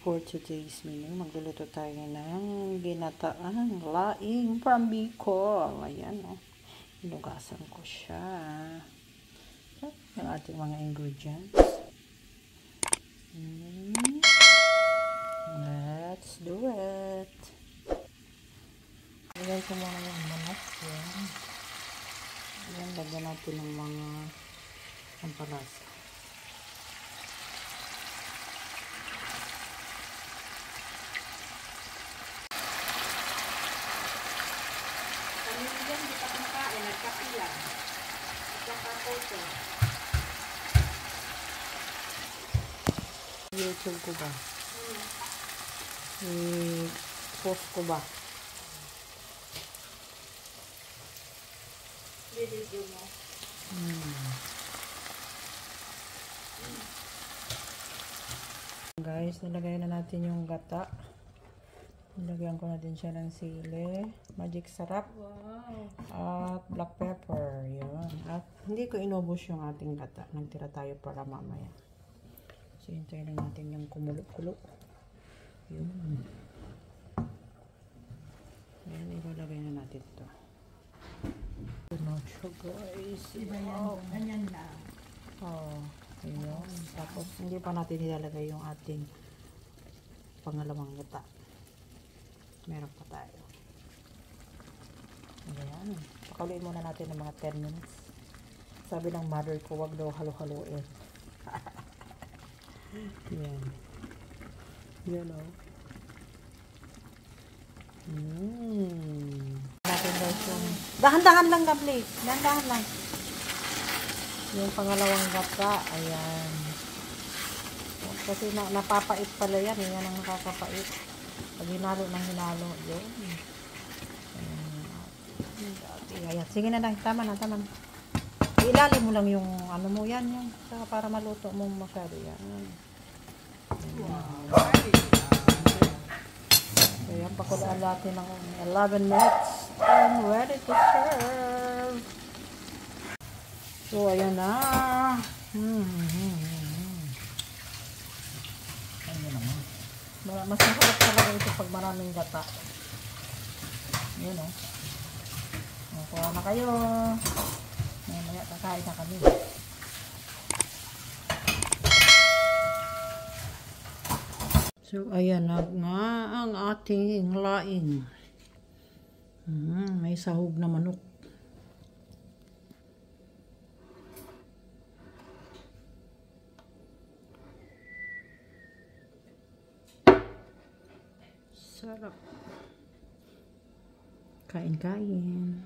For today's menu, magluluto tayo ng ginataang laing from Bicol. Ayan, oh. Inugasan ko siya. Yung ating mga ingredients. Let's do it. Lagay ko muna yung manok. Yan. Ayan, lagyan natin ng mga pampalasa. Pamilya, hindi pa kumakain, nagkapilan. Nagkakapoto. YouTube ko ba? I-post ko ba? Video mo. Guys, nilagay na natin yung gata. Nilagyan ko na din siya ng sili, magic sarap, at black pepper. Yun. At hindi ko inubos yung ating gata. Nagtira tayo para mamaya. So, hintayin lang natin yung kumulo-kulo. Yun. Ayan, ilalagay na natin ito. Ito siya, guys. Ganyan lang. Oh, ayun. Tapos, hindi pa natin ilalagay yung ating pangalawang gata. Meron pa tayo. Ayan. Pakaluin muna natin ng mga 10 minutes. Sabi ng mother ko, wag daw halo-haloin. Yan. Yan, oh. Natin guys yung... Dahan-dahan lang, Gabli. Dahan-dahan lang. Yung pangalawang gata, ayan. Kasi napapait pala yan. Yan ang nakakapait. Pag hinalo ng hinalo. Yun. Ayan. Sige na lang. Tama na, tama na. Ilalim mo lang yung ano mo yan. Yung, para maluto mo masyado yan. Wow. Ayan. Pakulaan natin ng 11 minutes. And ready to serve. So, ayan na. Mas masarap talaga ito pag maraming gata. Yun, oh. Kuha na kayo. Mamaya kakain na kami. So, ayan na nga ang ating laing. May sahog na manok. Sarap. Kain-kain.